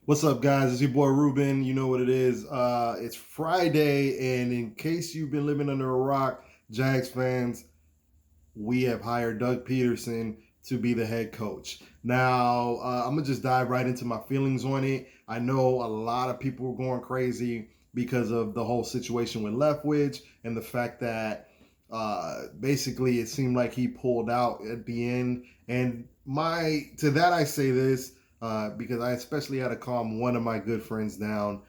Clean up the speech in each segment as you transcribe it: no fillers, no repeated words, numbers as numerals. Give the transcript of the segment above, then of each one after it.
What's up, guys? It's your boy Ruben. You know what it is. It's Friday, and in case you've been living under a rock, Jags fans, we have hired Doug Pederson to be the head coach. Now, I'm gonna just dive right into my feelings on it. I know a lot of people were going crazy because of the whole situation with Leftwich and the fact that basically it seemed like he pulled out at the end. And my to that I say this because I especially had to calm one of my good friends down.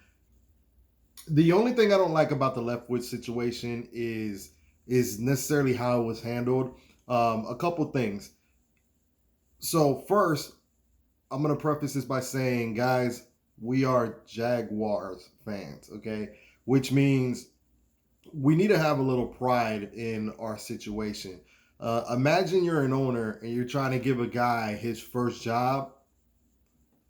The only thing I don't like about the Leftwich situation is necessarily how it was handled. A couple things. So first, I'm gonna preface this by saying, guys, we are Jaguars fans, okay? Which means we need to have a little pride in our situation. Imagine you're an owner and you're trying to give a guy his first job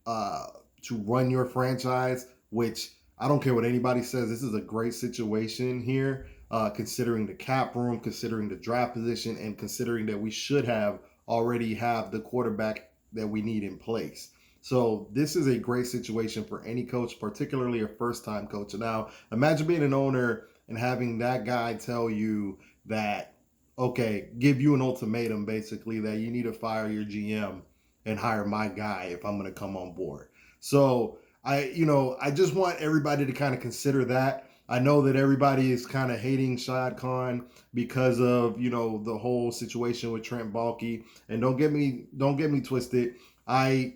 uh, to run your franchise, which I don't care what anybody says. This is a great situation here, considering the cap room, considering the draft position, and considering that we should have already have the quarterback that we need in place. So this is a great situation for any coach, particularly a first-time coach. Now, imagine being an owner and having that guy tell you that, okay, give you an ultimatum basically that you need to fire your GM and hire my guy if I'm going to come on board. So I just want everybody to kind of consider that. I know that everybody is kind of hating Shad Khan because of the whole situation with Trent Baalke, and don't get me twisted. I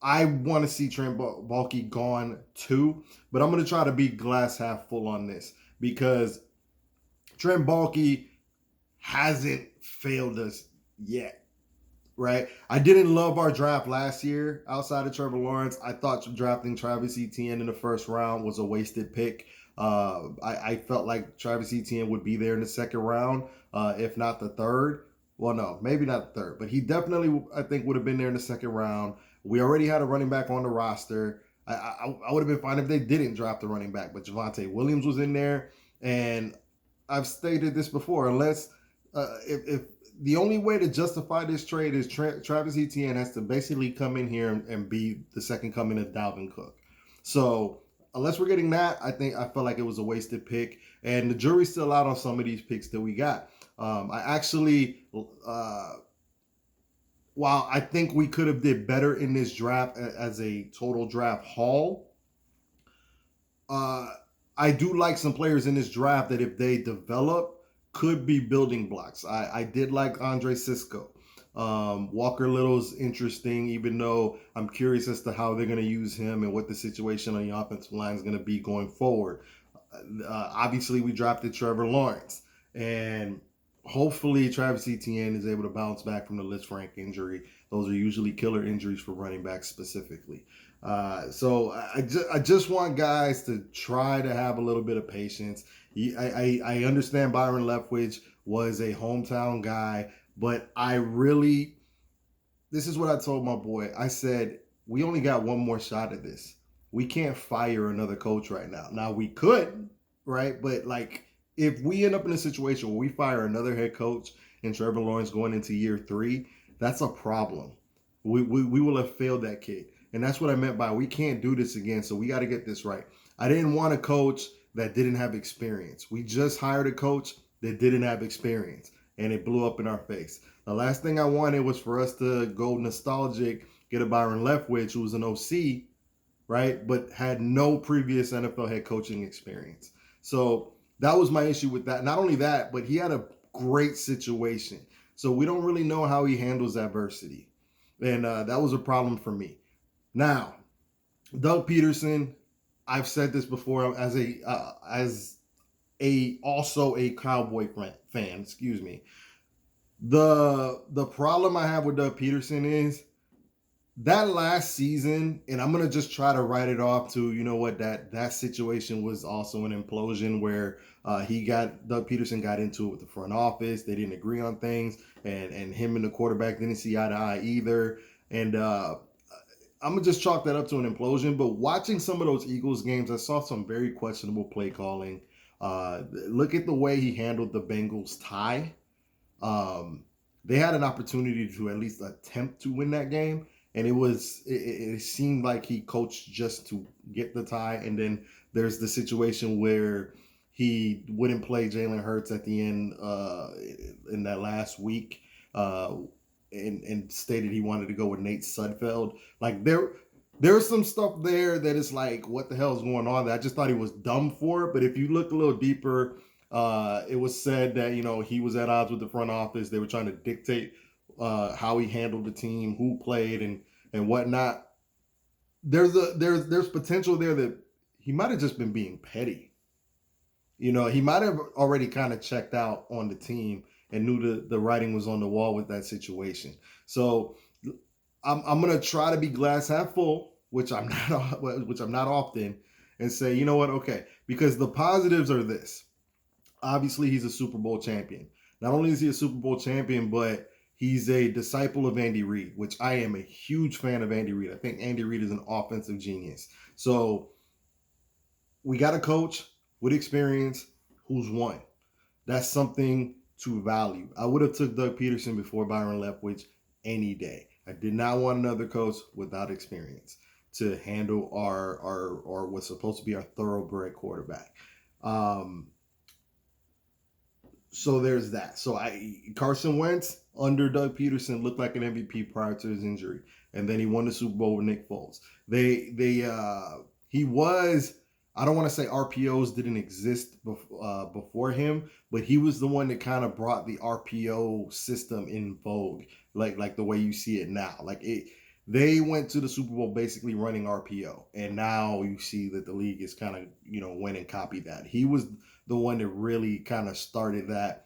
I want to see Trent Baalke gone too, but I'm going to try to be glass half full on this because Trent Baalke hasn't failed us yet, right? I didn't love our draft last year outside of Trevor Lawrence. I thought drafting Travis Etienne in the first round was a wasted pick. I felt like Travis Etienne would be there in the second round, if not the third. Well, no, maybe not the third, but he definitely, I think, would have been there in the second round. We already had a running back on the roster. I would have been fine if they didn't draft the running back, but Javonte Williams was in there. And I've stated this before, unless if the only way to justify this trade is Travis Etienne has to basically come in here and be the second coming of Dalvin Cook. So unless we're getting that, I felt like it was a wasted pick, and the jury's still out on some of these picks that we got. I actually, while I think we could have did better in this draft as a total draft haul, uh, I do like some players in this draft that if they develop could be building blocks. I did like Andre Cisco. Walker Little's interesting, even though I'm curious as to how they're going to use him and what the situation on the offensive line is going to be going forward. Obviously, we drafted Trevor Lawrence, and hopefully Travis Etienne is able to bounce back from the Liz Frank injury. Those are usually killer injuries for running backs specifically. So I just want guys to try to have a little bit of patience. I understand Byron Leftwich was a hometown guy, but this is what I told my boy. I said, we only got one more shot at this. We can't fire another coach right now. Now we could, right? But like, if we end up in a situation where we fire another head coach and Trevor Lawrence going into year three, that's a problem. We will have failed that kid. And that's what I meant by we can't do this again. So we got to get this right. I didn't want a coach that didn't have experience. We just hired a coach that didn't have experience, and it blew up in our face. The last thing I wanted was for us to go nostalgic, get a Byron Leftwich, who was an OC, right, but had no previous NFL head coaching experience. So that was my issue with that. Not only that, but he had a great situation. So we don't really know how he handles adversity. And that was a problem for me. Now, Doug Pederson, I've said this before as a also a Cowboy fan, excuse me. The problem I have with Doug Pederson is that last season, and I'm gonna just try to write it off to what that situation was also an implosion where Doug Pederson got into it with the front office. They didn't agree on things, and him and the quarterback didn't see eye to eye either. And I'm gonna just chalk that up to an implosion. But watching some of those Eagles games, I saw some very questionable play calling. Look at the way he handled the Bengals tie. They had an opportunity to at least attempt to win that game, and it seemed like he coached just to get the tie. And then there's the situation where he wouldn't play Jalen Hurts at the end in that last week, uh, and stated he wanted to go with Nate Sudfeld. Like there's some stuff there that is like, what the hell is going on? That I just thought he was dumb for it. But if you look a little deeper, it was said that he was at odds with the front office. They were trying to dictate how he handled the team, who played, and whatnot. There's potential there that he might have just been being petty. He might have already kind of checked out on the team and knew the writing was on the wall with that situation. So I'm gonna try to be glass half full, which I'm not often, and say, you know what, okay, because the positives are this. Obviously, he's a Super Bowl champion. Not only is he a Super Bowl champion, but he's a disciple of Andy Reid, which I am a huge fan of Andy Reid. I think Andy Reid is an offensive genius. So we got a coach with experience who's won. That's something to value. I would have took Doug Pederson before Byron Leftwich any day. I did not want another coach without experience to handle our what's supposed to be our thoroughbred quarterback. So there's that. So Carson Wentz under Doug Pederson looked like an MVP prior to his injury, and then he won the Super Bowl with Nick Foles. He was. I don't want to say RPOs didn't exist before him, but he was the one that kind of brought the RPO system in vogue, like the way you see it now. They went to the Super Bowl basically running RPO, and now you see that the league is kind of went and copied that. He was the one that really kind of started that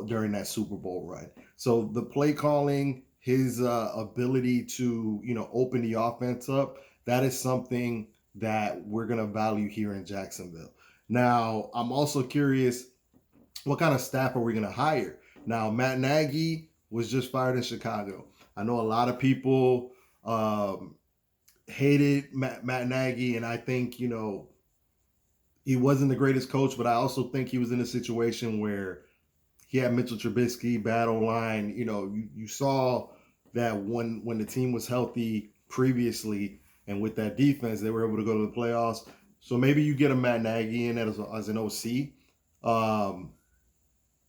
during that Super Bowl run. So the play calling, his ability to open the offense up, that is something that we're going to value here in Jacksonville. Now, I'm also curious, what kind of staff are we going to hire? Now, Matt Nagy was just fired in Chicago. I know a lot of people hated Matt Nagy, and I think, he wasn't the greatest coach, but I also think he was in a situation where he had Mitchell Trubisky, bad O-line. You saw that when the team was healthy previously, and with that defense, they were able to go to the playoffs. So maybe you get a Matt Nagy in as an OC.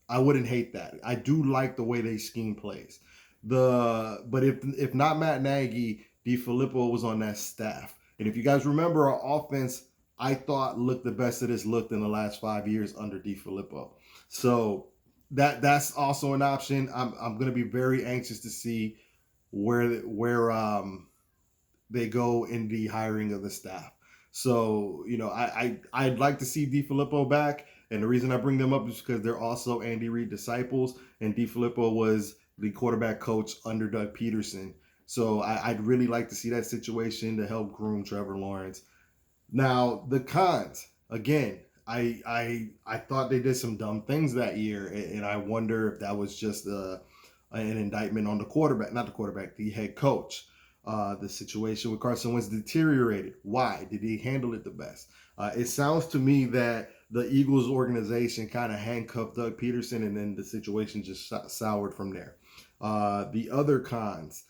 I wouldn't hate that. I do like the way they scheme plays. But if not Matt Nagy, DeFilippo was on that staff. And if you guys remember, our offense, I thought, looked the best it has looked in the last 5 years under DeFilippo. So that's also an option. I'm going to be very anxious to see where they go in the hiring of the staff. So, I'd like to see DeFilippo back. And the reason I bring them up is because they're also Andy Reid disciples. And DeFilippo was the quarterback coach under Doug Pederson. So I'd really like to see that situation to help groom Trevor Lawrence. Now, the cons, again, I thought they did some dumb things that year. And I wonder if that was just an indictment on the quarterback, not the quarterback, the head coach. The situation with Carson Wentz deteriorated. Why? Did he handle it the best? It sounds to me that the Eagles organization kind of handcuffed Doug Pederson, and then the situation just soured from there. The other cons,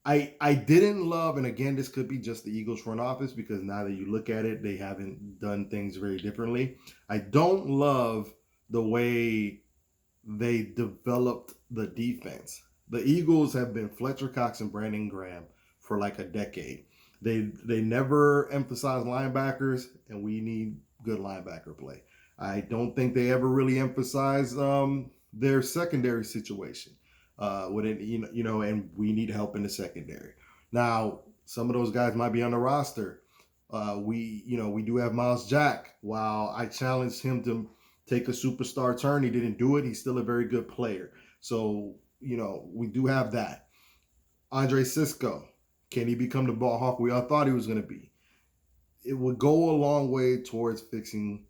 I didn't love, and again, this could be just the Eagles front office, because now that you look at it, they haven't done things very differently. I don't love the way they developed the defense. The Eagles have been Fletcher Cox and Brandon Graham for like a decade. They never emphasize linebackers, and we need good linebacker play. I don't think they ever really emphasize their secondary situation. With it, and we need help in the secondary. Now, some of those guys might be on the roster. We do have Miles Jack. While I challenged him to take a superstar turn, he didn't do it. He's still a very good player. So, we do have that. Andre Cisco, can he become the ball hawk we all thought he was going to be? It would go a long way towards fixing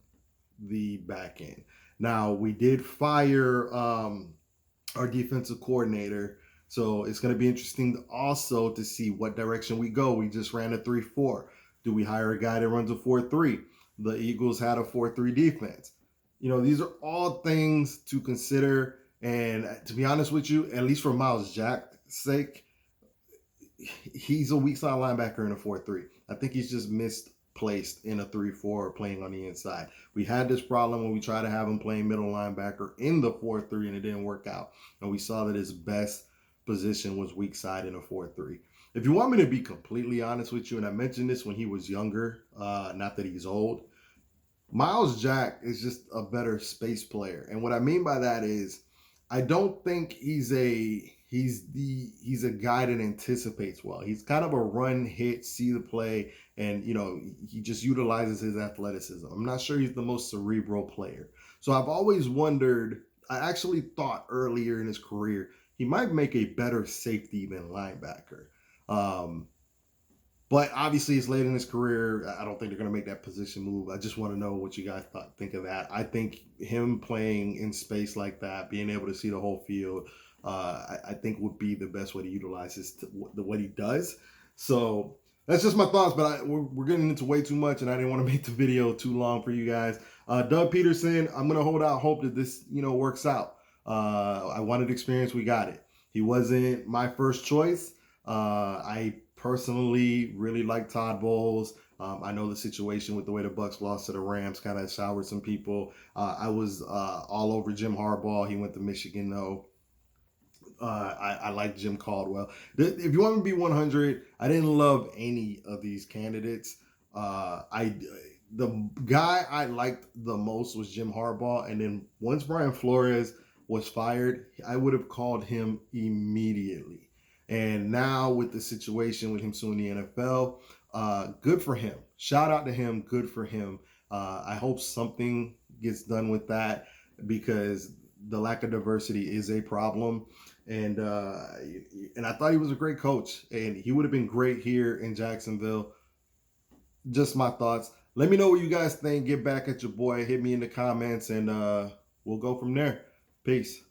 the back end. Now, we did fire our defensive coordinator, so it's going to be interesting also to see what direction we go. We just ran a 3-4. Do we hire a guy that runs a 4-3? The Eagles had a 4-3 defense. These are all things to consider. And to be honest with you, at least for Miles Jack's sake, he's a weak side linebacker in a 4-3. I think he's just misplaced in a 3-4 playing on the inside. We had this problem when we tried to have him playing middle linebacker in the 4-3 and it didn't work out. And we saw that his best position was weak side in a 4-3. If you want me to be completely honest with you, and I mentioned this when he was younger, not that he's old, Miles Jack is just a better space player. And what I mean by that is I don't think he's a guy that anticipates well. He's kind of a run, hit, see the play, and he just utilizes his athleticism. I'm not sure he's the most cerebral player. So I've always wondered, I actually thought earlier in his career he might make a better safety than linebacker. But obviously, it's late in his career. I don't think they're going to make that position move. I just want to know what you guys think of that. I think him playing in space like that, being able to see the whole field, I think would be the best way to utilize what he does. So that's just my thoughts, but we're getting into way too much, and I didn't want to make the video too long for you guys. Doug Pederson, I'm going to hold out hope that this works out. I wanted experience. We got it. He wasn't my first choice. I personally really like Todd Bowles. I know the situation with the way the Bucs lost to the Rams kind of soured some people. I was all over Jim Harbaugh. He went to Michigan though. I like Jim Caldwell. If you want me to be 100, I didn't love any of these candidates. The guy I liked the most was Jim Harbaugh, and then once Brian Flores was fired, I would have called him immediately. And now with the situation with him suing the NFL, good for him. Shout out to him. Good for him. I hope something gets done with that because the lack of diversity is a problem. And I thought he was a great coach, and he would have been great here in Jacksonville. Just my thoughts. Let me know what you guys think. Get back at your boy. Hit me in the comments, and we'll go from there. Peace.